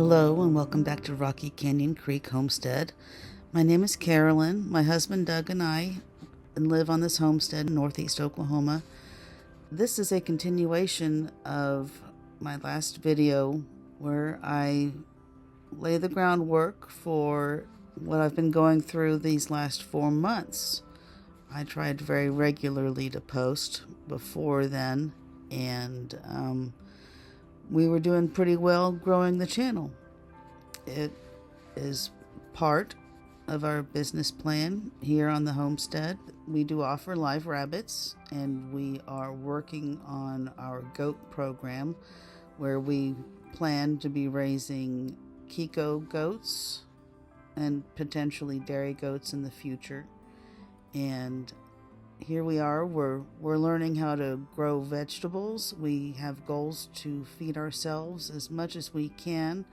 Hello and welcome back to Rocky Canyon Creek Homestead. My name is Carolyn. My husband Doug and I live on this homestead in northeast Oklahoma. This is a continuation of my last video where I lay the groundwork for what I've been going through these last 4 months. I tried very regularly to post before then, and we were doing pretty well growing the channel. It is part of our business plan here on the homestead. We do offer live rabbits, and we are working on our goat program where we plan to be raising Kiko goats and potentially dairy goats in the future. And here we are, we're learning how to grow vegetables. We have goals to feed ourselves as much as we can,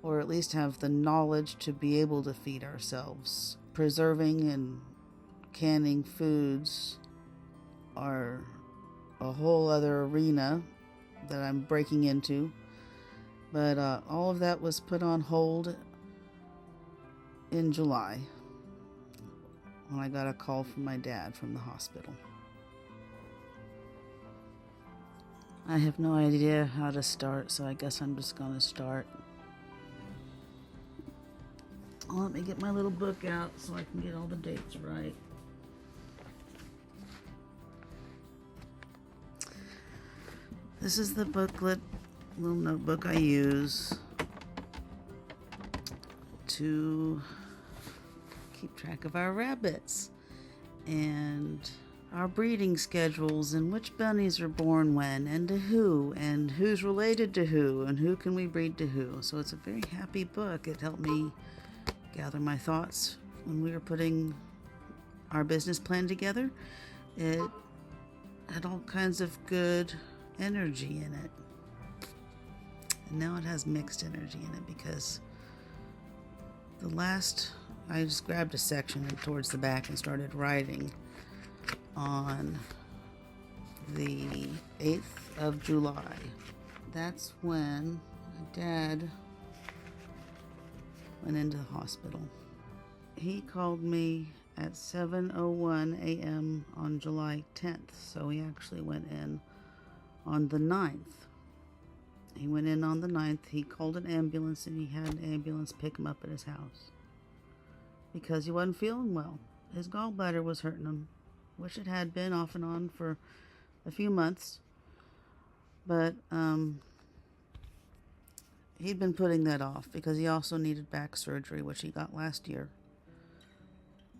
or at least have the knowledge to be able to feed ourselves. Preserving and canning foods are a whole other arena that I'm breaking into, but all of that was put on hold in July when I got a call from my dad from the hospital. I have no idea how to start, so I guess I'm just going to start. Let me get my little book out so I can get all the dates right. This is the booklet, little notebook I use to keep track of our rabbits and our breeding schedules and which bunnies are born when and to who and who's related to who and who can we breed to who. So it's a very happy book. It helped me gather my thoughts when we were putting our business plan together. It had all kinds of good energy in it. And now it has mixed energy in it because I just grabbed a section towards the back and started writing on the 8th of July. That's when my dad went into the hospital. He called me at 7:01 a.m. on July 10th, so he actually went in on the 9th. He went in on the 9th. He called an ambulance, and he had an ambulance pick him up at his house because he wasn't feeling well. His gallbladder was hurting him, which it had been off and on for a few months, but he'd been putting that off because he also needed back surgery, which he got last year.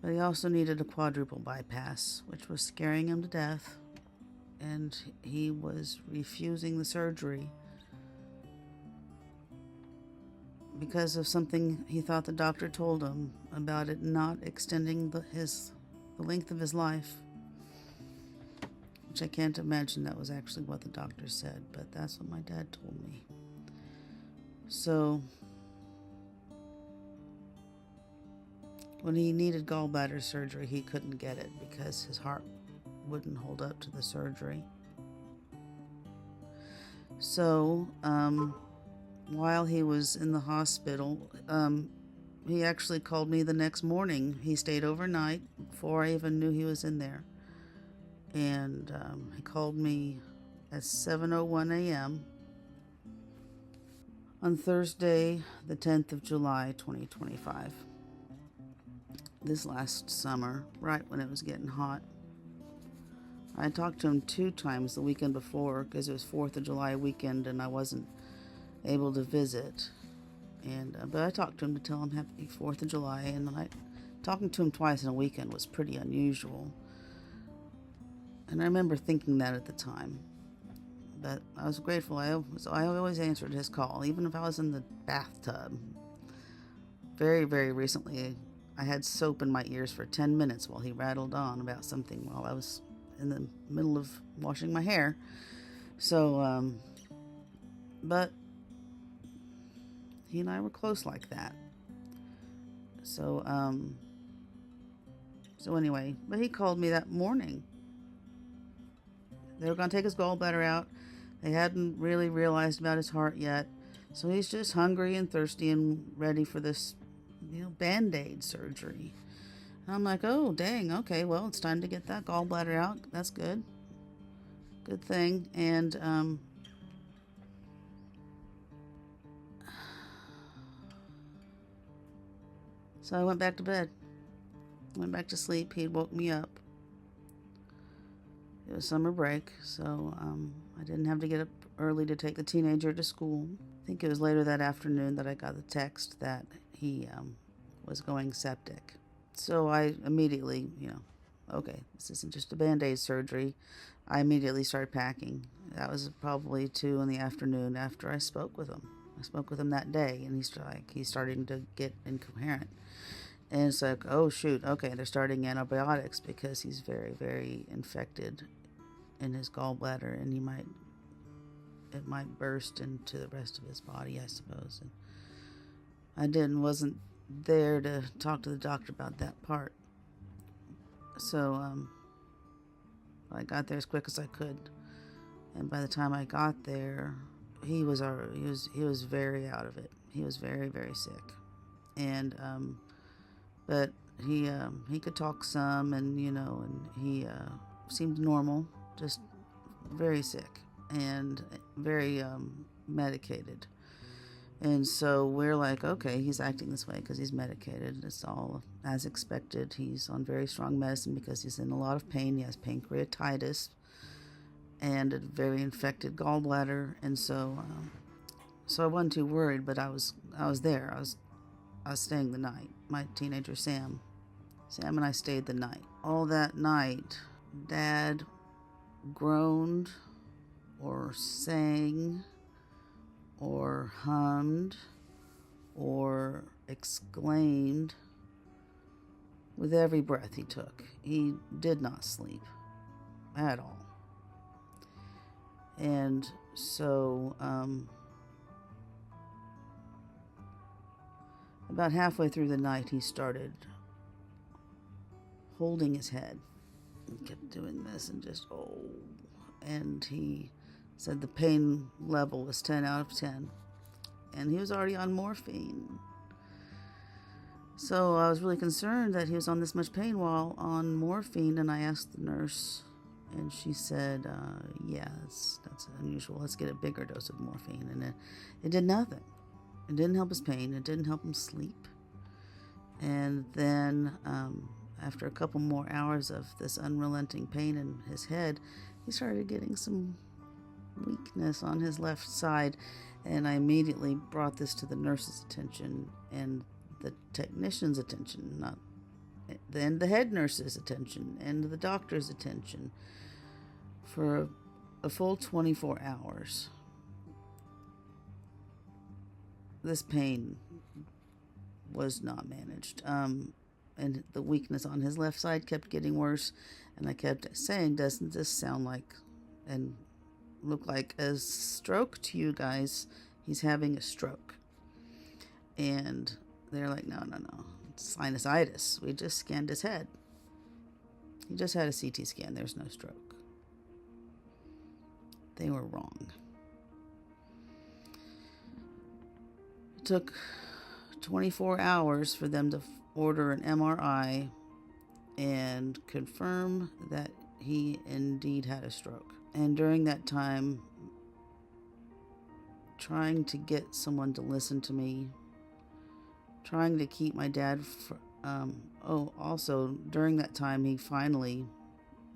But he also needed a quadruple bypass, which was scaring him to death, and he was refusing the surgery because of something he thought the doctor told him about it not extending the length of his life, which I can't imagine that was actually what the doctor said, but that's what my dad told me. So when he needed gallbladder surgery, he couldn't get it because his heart wouldn't hold up to the surgery. So while he was in the hospital, he actually called me the next morning. He stayed overnight before I even knew he was in there. And he called me at 7:01 a.m. on Thursday, the 10th of July, 2025. This last summer, right when it was getting hot. I talked to him 2 times the weekend before because it was 4th of July weekend and I wasn't able to visit. But I talked to him to tell him happy 4th of July, and talking to him twice in a weekend was pretty unusual. And I remember thinking that at the time. But I was grateful. I always answered his call, even if I was in the bathtub. Very, very recently, I had soap in my ears for 10 minutes while he rattled on about something while I was in the middle of washing my hair. So, but he and I were close like that. So anyway, but he called me that morning. They were going to take his gallbladder out. They hadn't really realized about his heart yet. So he's just hungry and thirsty and ready for this, Band-Aid surgery. And I'm like, oh, dang, okay, well, it's time to get that gallbladder out. That's good. Good thing. And, so I went back to bed. Went back to sleep. He woke me up. It was summer break, so I didn't have to get up early to take the teenager to school. I think it was later that afternoon that I got the text that he was going septic. So I immediately, okay, this isn't just a Band-Aid surgery. I immediately started packing. That was probably 2 in the afternoon after I spoke with him. I spoke with him that day, and he's starting to get incoherent. And it's like, oh shoot, okay, they're starting antibiotics because he's very, very infected in his gallbladder, and it might burst into the rest of his body, I suppose. And I wasn't there to talk to the doctor about that part. So I got there as quick as I could, and by the time I got there, he was very out of it. He was very, very sick, and but he could talk some, and and he seemed normal, just very sick and very medicated. And so we're like, okay, he's acting this way because he's medicated. It's all as expected. He's on very strong medicine because he's in a lot of pain. He has pancreatitis and a very infected gallbladder. And so I wasn't too worried, but I was there. I was staying the night. My teenager Sam and I stayed the night. All that night, Dad groaned or sang or hummed or exclaimed with every breath he took. He did not sleep at all. And so about halfway through the night, he started holding his head. He kept doing this and just, and he said the pain level was 10 out of 10. And he was already on morphine. So I was really concerned that he was on this much pain while on morphine, and I asked the nurse, and she said, yeah, that's unusual. Let's get a bigger dose of morphine. And it did nothing. It didn't help his pain. It didn't help him sleep. And then after a couple more hours of this unrelenting pain in his head, he started getting some weakness on his left side. And I immediately brought this to the nurse's attention and the technician's attention, then the head nurse's attention and the doctor's attention for a full 24 hours. This pain was not managed. And the weakness on his left side kept getting worse. And I kept saying, doesn't this sound like and look like a stroke to you guys? He's having a stroke. And they're like, no. It's sinusitis. We just scanned his head. He just had a CT scan. There's no stroke. They were wrong. It took 24 hours for them to order an MRI and confirm that he indeed had a stroke. And during that time, trying to get someone to listen to me, trying to keep my dad also during that time he finally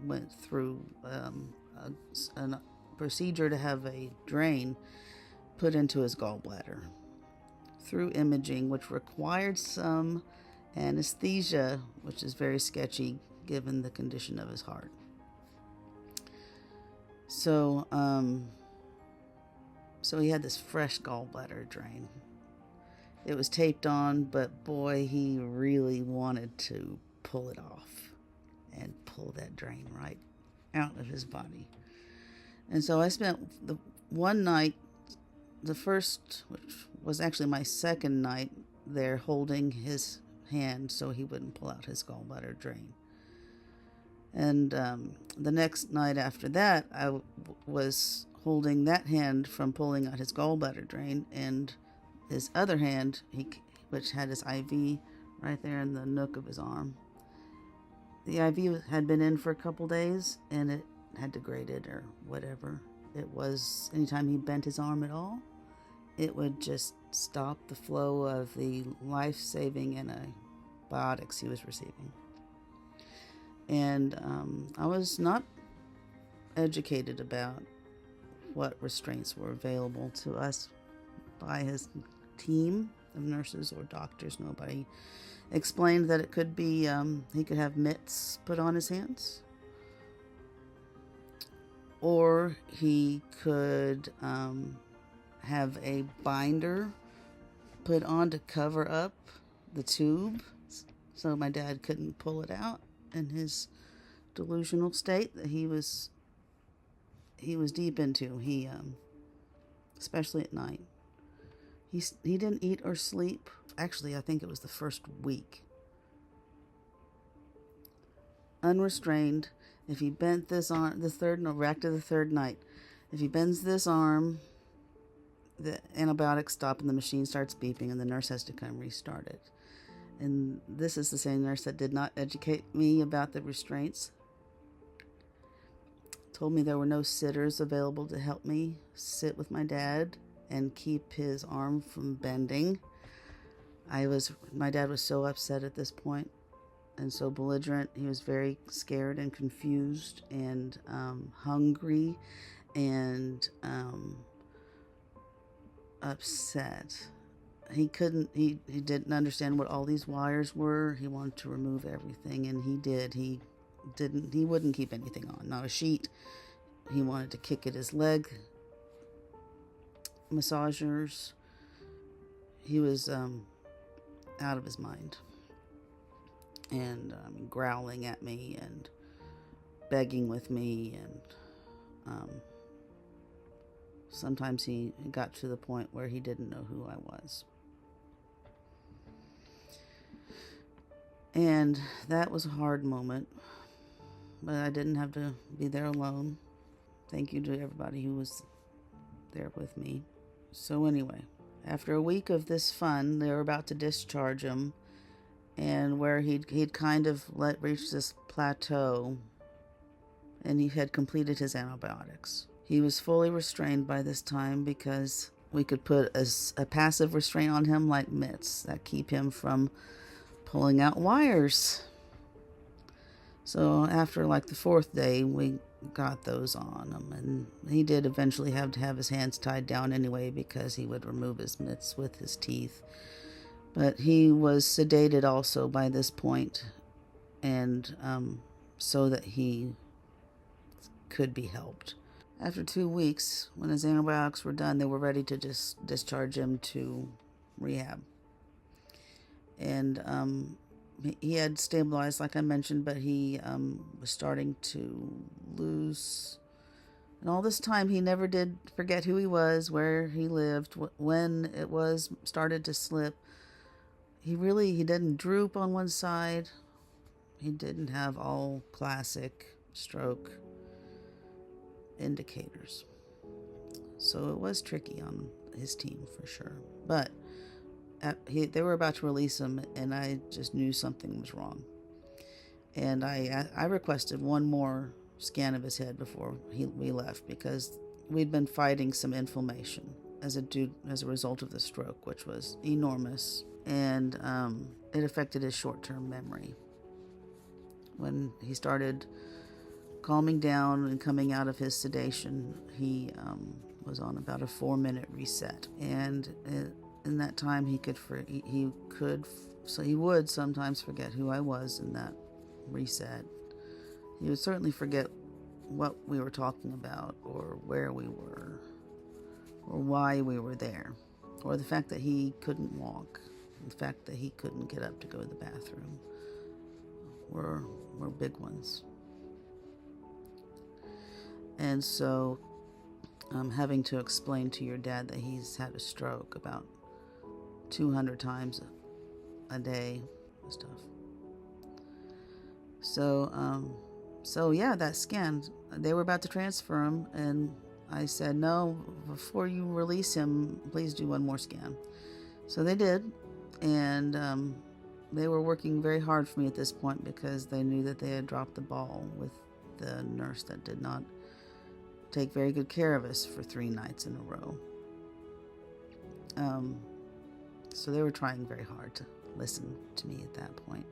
went through a procedure to have a drain put into his gallbladder through imaging, which required some anesthesia, which is very sketchy given the condition of his heart. So he had this fresh gallbladder drain. It was taped on, but boy, he really wanted to pull it off and pull that drain right out of his body. And so I spent the one night, the first, which was actually my second night there, holding his hand so he wouldn't pull out his gallbladder drain. And the next night after that, I was holding that hand from pulling out his gallbladder drain, and his other hand, which had his IV right there in the nook of his arm. The IV had been in for a couple days, and it had degraded or whatever. It was, anytime he bent his arm at all, it would just stop the flow of the life-saving antibiotics he was receiving. And I was not educated about what restraints were available to us by his team of nurses or doctors. Nobody explained that it could be he could have mitts put on his hands, or he could have a binder put on to cover up the tube so my dad couldn't pull it out in his delusional state that he was deep into. He especially at night, he didn't eat or sleep. Actually, I think it was the first week. Unrestrained. If he bent this arm, back to the third night. If he bends this arm, the antibiotics stop and the machine starts beeping and the nurse has to come restart it. And this is the same nurse that did not educate me about the restraints. Told me there were no sitters available to help me sit with my dad and keep his arm from bending. My dad was so upset at this point and so belligerent. He was very scared and confused and hungry and upset. He didn't understand what all these wires were. He wanted to remove everything, and he did. He wouldn't keep anything on, not a sheet. He wanted to kick at his leg massagers. He was out of his mind and growling at me and begging with me, and sometimes he got to the point where he didn't know who I was. And that was a hard moment, but I didn't have to be there alone. Thank you to everybody who was there with me. So anyway, after a week of this fun, they were about to discharge him, and where he'd kind of reached this plateau, and he had completed his antibiotics. He was fully restrained by this time because we could put a passive restraint on him like mitts that keep him from pulling out wires. So after like the fourth day, we got those on him, and he did eventually have to have his hands tied down anyway because he would remove his mitts with his teeth. But he was sedated also by this point, and so that he could be helped. After 2 weeks, when his antibiotics were done, they were ready to just discharge him to rehab. And he had stabilized, like I mentioned, but he was starting to lose. And all this time, he never did forget who he was, where he lived, when it was started to slip. He didn't droop on one side. He didn't have all classic stroke indicators. So it was tricky on his team for sure. But they were about to release him, and I just knew something was wrong. And I requested one more scan of his head before we left, because we'd been fighting some inflammation as a result of the stroke, which was enormous, and it affected his short-term memory. When he started calming down and coming out of his sedation, he was on about a 4-minute reset, and in that time he would sometimes forget who I was in that reset. He would certainly forget what we were talking about, or where we were, or why we were there, or the fact that he couldn't walk, the fact that he couldn't get up to go to the bathroom were big ones. And so having to explain to your dad that he's had a stroke about 200 times a day and stuff. So yeah, that scan, they were about to transfer him, and I said, no, before you release him, please do one more scan. So they did, and they were working very hard for me at this point because they knew that they had dropped the ball with the nurse that did not take very good care of us for 3 nights in a row. So they were trying very hard to listen to me at that point.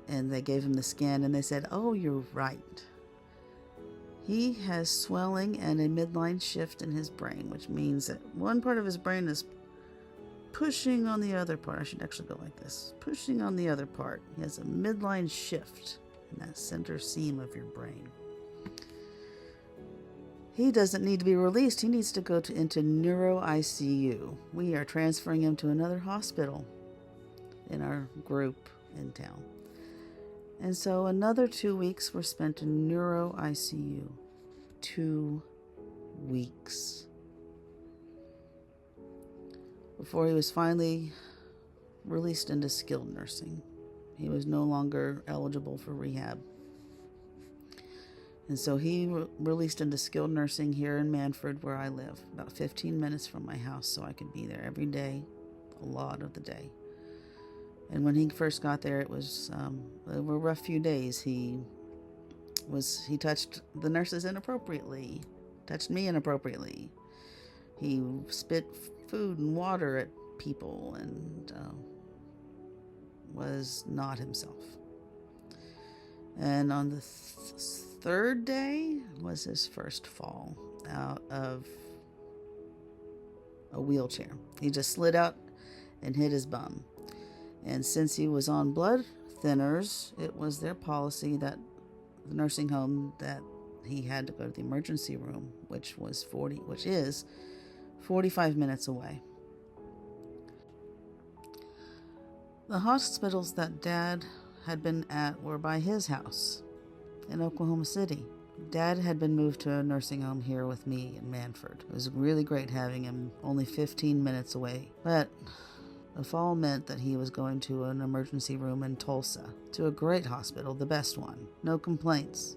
And they gave him the scan, and they said, oh, you're right. He has swelling and a midline shift in his brain, which means that one part of his brain is pushing on the other part. I should actually go like this. Pushing on the other part. He has a midline shift in that center seam of your brain. He doesn't need to be released. He needs to go into neuro ICU. We are transferring him to another hospital in our group in town. And so another 2 weeks were spent in neuro ICU. 2 weeks. Before he was finally released into skilled nursing. He was no longer eligible for rehab. And so he released into skilled nursing here in Manford, where I live, about 15 minutes from my house, so I could be there every day, a lot of the day. And when he first got there, it was a rough few days. He touched the nurses inappropriately, touched me inappropriately. He spit food and water at people and was not himself. And on the third day was his first fall out of a wheelchair. He just slid out and hit his bum. And since he was on blood thinners, it was their policy that the nursing home that he had to go to the emergency room, which is 45 minutes away. The hospitals that Dad had been at were by his house in Oklahoma City. Dad had been moved to a nursing home here with me in Manford. It was really great having him only 15 minutes away. But the fall meant that he was going to an emergency room in Tulsa, to a great hospital, the best one. No complaints.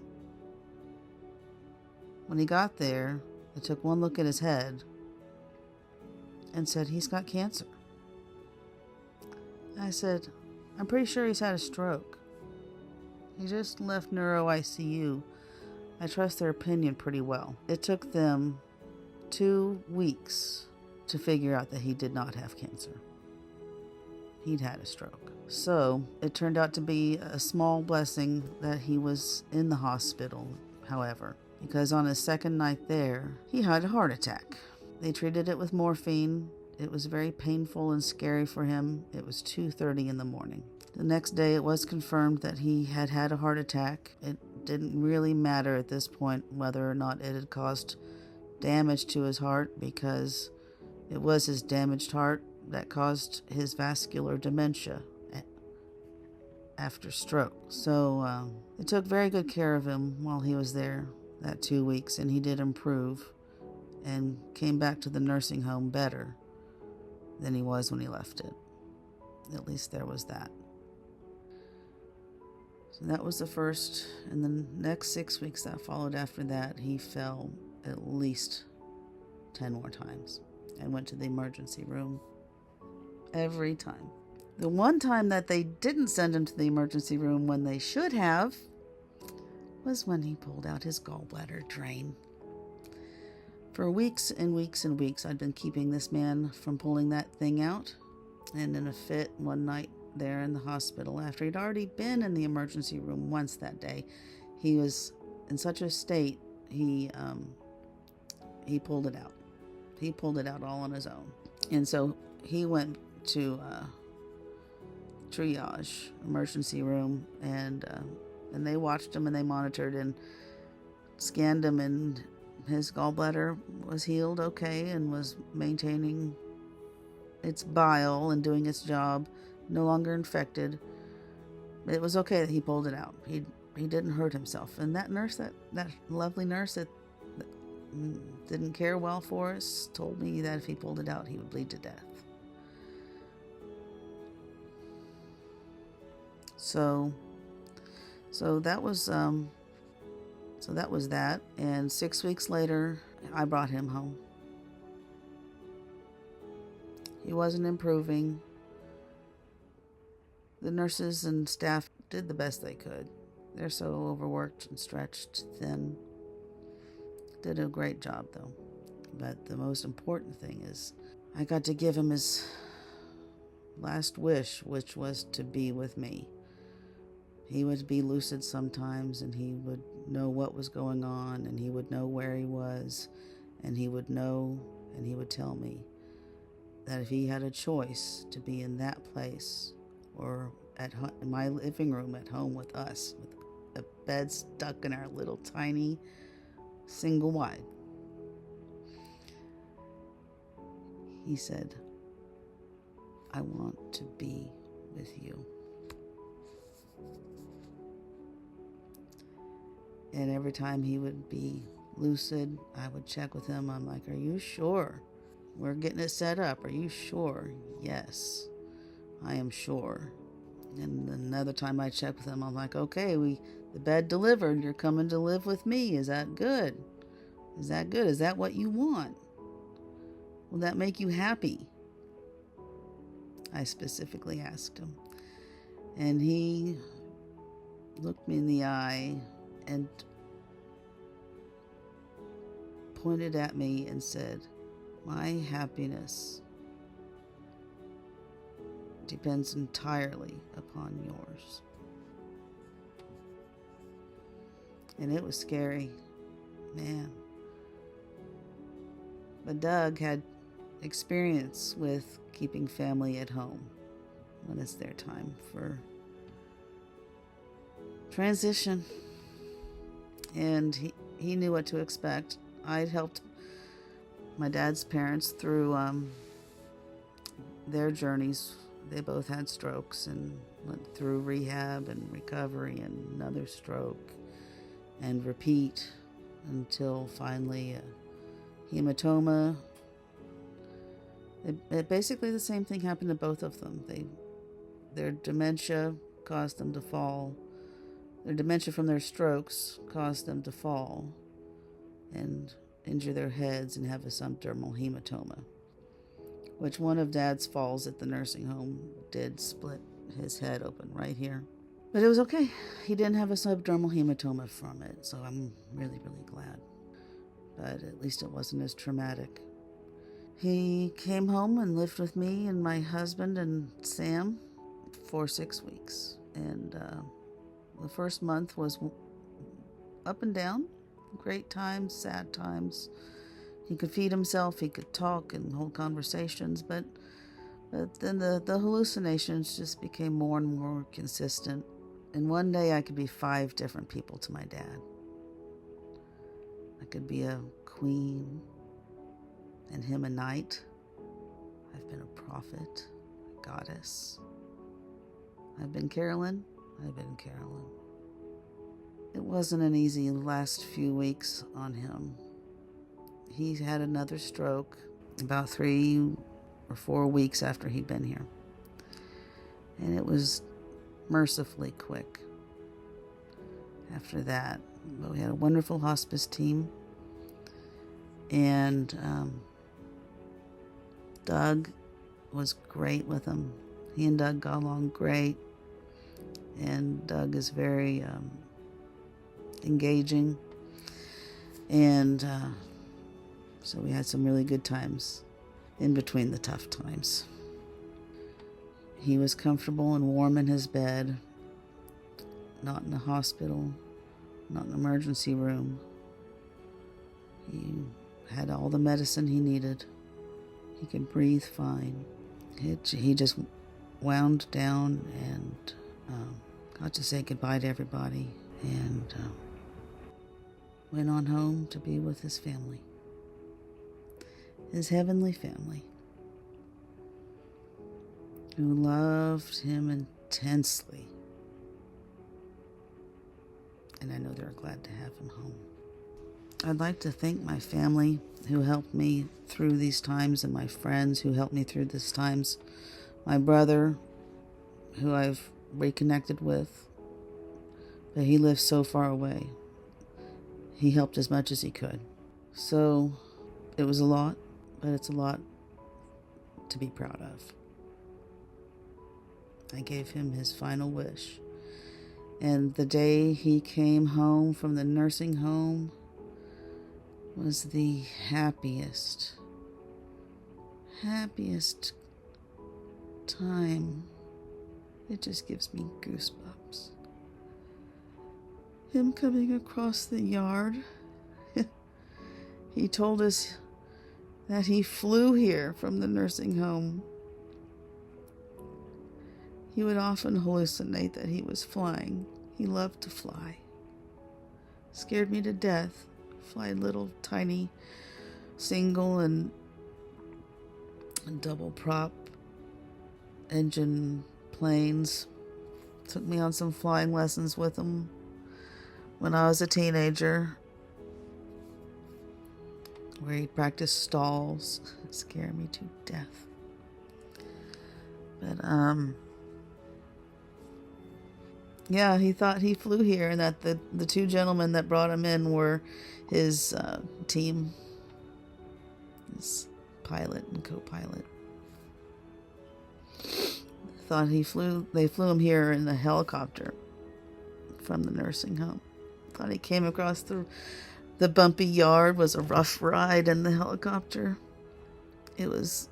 When he got there, they took one look at his head and said, he's got cancer. I said, I'm pretty sure he's had a stroke. He just left neuro ICU. I trust their opinion pretty well. It took them 2 weeks to figure out that he did not have cancer. He'd had a stroke. So it turned out to be a small blessing that he was in the hospital, however, because on his second night there, he had a heart attack. They treated it with morphine. It was very painful and scary for him. It was 2:30 in the morning. The next day, it was confirmed that he had had a heart attack. It didn't really matter at this point whether or not it had caused damage to his heart, because it was his damaged heart that caused his vascular dementia after stroke. So they took very good care of him while he was there that 2 weeks, and he did improve and came back to the nursing home better than he was when he left it. At least there was that. So that was the first, and the next 6 weeks that followed after that, he fell at least 10 more times and went to the emergency room every time. The one time that they didn't send him to the emergency room when they should have was when he pulled out his gallbladder drain. For weeks and weeks and weeks, I'd been keeping this man from pulling that thing out. And in a fit one night there in the hospital, after he'd already been in the emergency room once that day, he was in such a state, he pulled it out. He pulled it out all on his own. And so he went to triage, emergency room, and they watched him and they monitored and scanned him, and his gallbladder was healed okay and was maintaining its bile and doing its job, no longer infected. It was okay that he pulled it out. He didn't hurt himself. And that nurse, that lovely nurse that didn't care well for us, told me that if he pulled it out, he would bleed to death. So that was that. And 6 weeks later, I brought him home. He wasn't improving. The nurses and staff did the best they could. They're so overworked and stretched thin. Did a great job, though. But the most important thing is I got to give him his last wish, which was to be with me. He would be lucid sometimes, and he would know what was going on, and he would know where he was, and he would know, and he would tell me that if he had a choice to be in that place or in my living room at home with us, with a bed stuck in our little tiny single wide, he said, I want to be with you. And every time he would be lucid, I would check with him. I'm like, are you sure? We're getting it set up. Are you sure? Yes, I am sure. And another time I check with him, I'm like, okay, the bed delivered. You're coming to live with me. Is that good? Is that good? Is that what you want? Will that make you happy? I specifically asked him. And he looked me in the eye and pointed at me and said, my happiness depends entirely upon yours. And it was scary, man. But Doug had experience with keeping family at home when it's their time for transition. And he knew what to expect. I'd helped my dad's parents through their journeys. They both had strokes and went through rehab and recovery and another stroke and repeat until finally hematoma. Basically the same thing happened to both of them. Their dementia caused them to fall. Their dementia from their strokes caused them to fall and injure their heads and have a subdermal hematoma, which one of Dad's falls at the nursing home did split his head open right here. But it was okay. He didn't have a subdermal hematoma from it, so I'm really, really glad. But at least it wasn't as traumatic. He came home and lived with me and my husband and Sam for 6 weeks. And the first month was up and down. Great times, sad times. He could feed himself, he could talk and hold conversations, but then the hallucinations just became more and more consistent. And one day I could be 5 different people to my dad. I could be a queen and him a knight. I've been a prophet, a goddess. I've been Carolyn. I've been Carolyn. It wasn't an easy last few weeks on him. He had another stroke about 3 or 4 weeks after he'd been here. And it was mercifully quick after that. But we had a wonderful hospice team. And Doug was great with him. He and Doug got along great. And Doug is very engaging. And so we had some really good times in between the tough times. He was comfortable and warm in his bed, not in a hospital, not in an emergency room. He had all the medicine he needed. He could breathe fine. He just wound down and got to say goodbye to everybody and went on home to be with his family, his heavenly family, who loved him intensely. And I know they're glad to have him home. I'd like to thank my family who helped me through these times and my friends who helped me through these times. My brother, who I've reconnected with, but he lives so far away. He helped as much as he could. So it was a lot, but it's a lot to be proud of. I gave him his final wish. And the day he came home from the nursing home was the happiest time. It just gives me goosebumps. Him coming across the yard. He told us that he flew here from the nursing home. He would often hallucinate that he was flying. He loved to fly. Scared me to death. Fly little tiny single and double prop engine planes. Took me on some flying lessons with him when I was a teenager, where he'd practice stalls. Scare me to death. But yeah, he thought he flew here, and that the two gentlemen that brought him in were his team, his pilot and co-pilot. Thought they flew him here in a helicopter from the nursing home. Thought he came across the bumpy yard. Was a rough ride in the helicopter. It was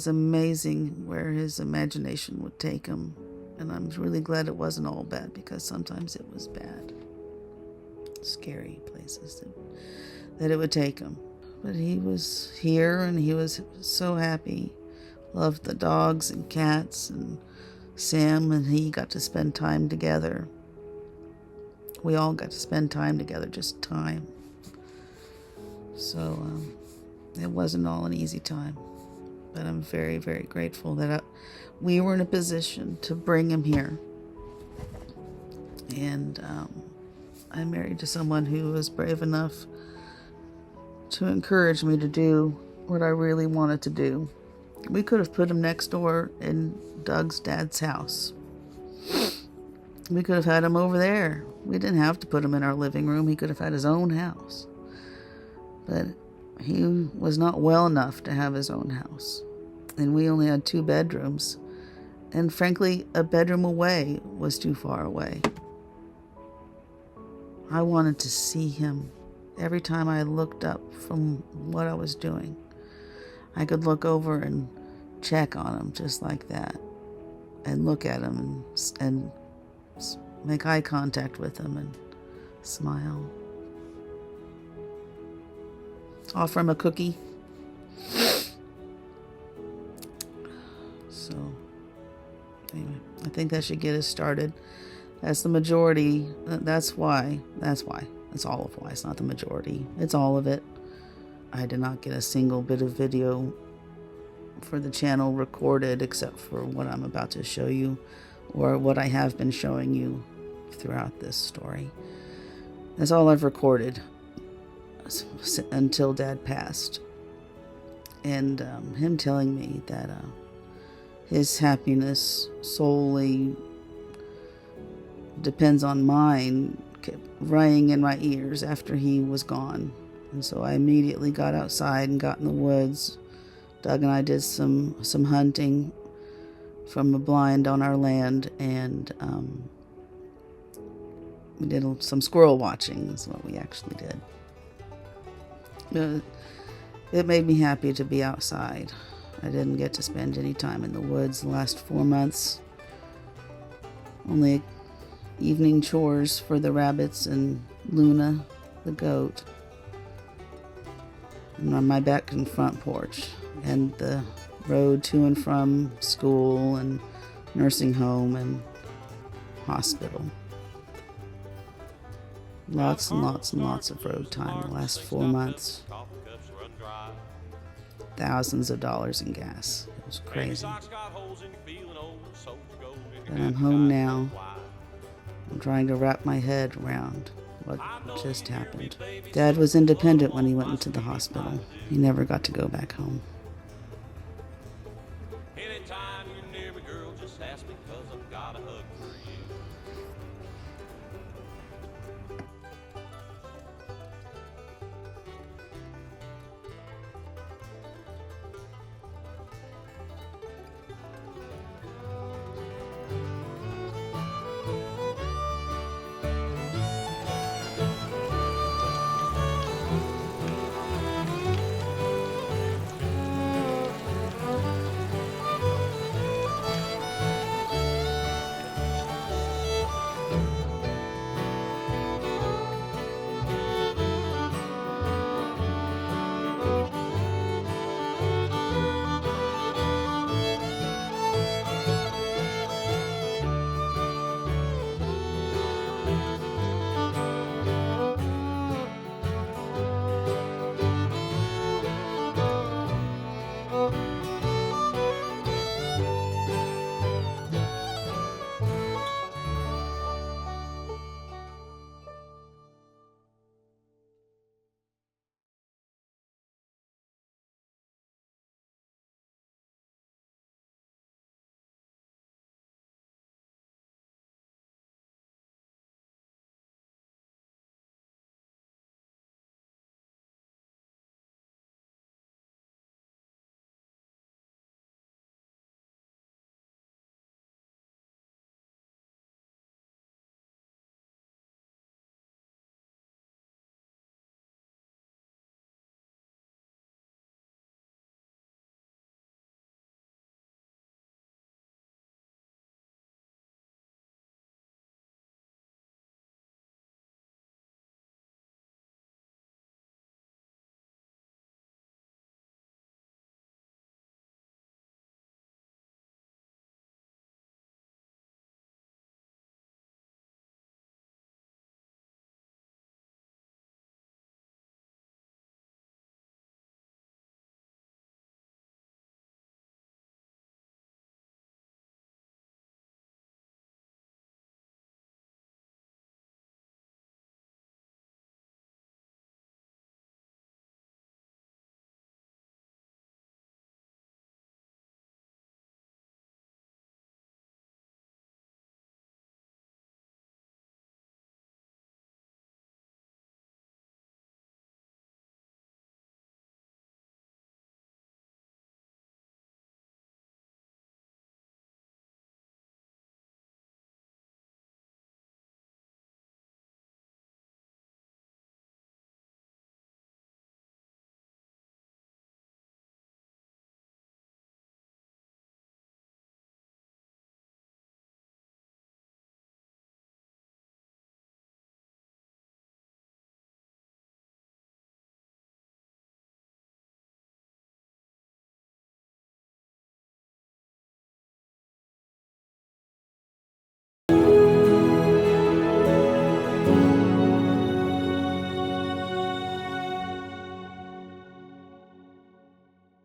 amazing where his imagination would take him. And I'm really glad it wasn't all bad, because sometimes it was bad. Scary places that it would take him. But he was here and he was so happy. Loved the dogs and cats, and Sam and he got to spend time together. We all got to spend time together, just time. So it wasn't all an easy time. But I'm very, very grateful that we were in a position to bring him here. And I'm married to someone who was brave enough to encourage me to do what I really wanted to do. We could have put him next door in Doug's dad's house. We could have had him over there. We didn't have to put him in our living room. He could have had his own house. But he was not well enough to have his own house. And we only had 2 bedrooms. And frankly, a bedroom away was too far away. I wanted to see him. Every time I looked up from what I was doing, I could look over and check on him just like that. And look at him and make eye contact with him and smile. Offer him a cookie. So, anyway, I think that should get us started. That's the majority. That's why. That's all of why. It's not the majority. It's all of it. I did not get a single bit of video for the channel recorded except for what I'm about to show you, or what I have been showing you throughout this story. That's all I've recorded until Dad passed. And him telling me that his happiness solely depends on mine kept ringing in my ears after he was gone. And so I immediately got outside and got in the woods. Doug and I did some hunting from a blind on our land, and we did some squirrel watching is what we actually did. It made me happy to be outside. I didn't get to spend any time in the woods the last 4 months. Only evening chores for the rabbits and Luna, the goat, and on my back and front porch, and the road to and from school and nursing home and hospital. Lots and lots and lots of road time the last 4 months. Thousands of dollars in gas. It was crazy. But I'm home now. I'm trying to wrap my head around what just happened. Dad was independent when he went into the hospital. He never got to go back home. Anytime you're near me, girl, just ask me, 'cause I've got a hug for you. you.